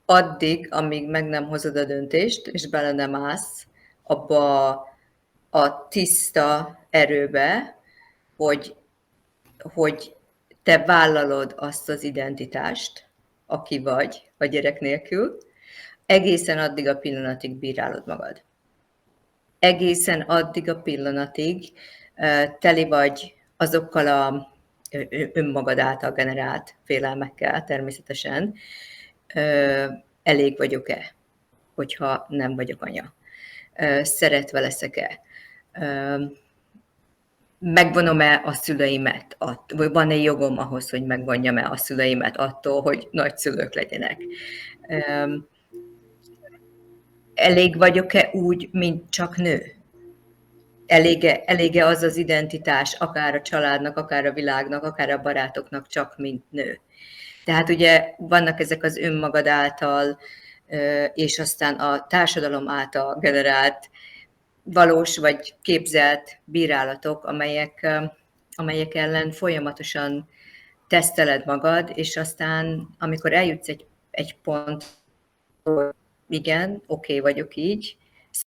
addig, amíg meg nem hozod a döntést, és bele nem állsz abba a tiszta erőbe, hogy te vállalod azt az identitást, aki vagy a gyerek nélkül, egészen addig a pillanatig bírálod magad. Egészen addig a pillanatig teli vagy azokkal a önmagad által generált félelmekkel természetesen. Elég vagyok-e, hogyha nem vagyok anya? Szeretve leszek-e? Megvonom-e a szüleimet? Vagy van-e jogom ahhoz, hogy megvonjam-e a szüleimet attól, hogy nagyszülők legyenek? Elég vagyok-e úgy, mint csak nő? Elége az az identitás, akár a családnak, akár a világnak, akár a barátoknak, csak mint nő. Tehát ugye vannak ezek az önmagad által, és aztán a társadalom által generált valós vagy képzelt bírálatok, amelyek ellen folyamatosan teszteled magad, és aztán, amikor eljutsz egy pont, igen, oké vagyok így,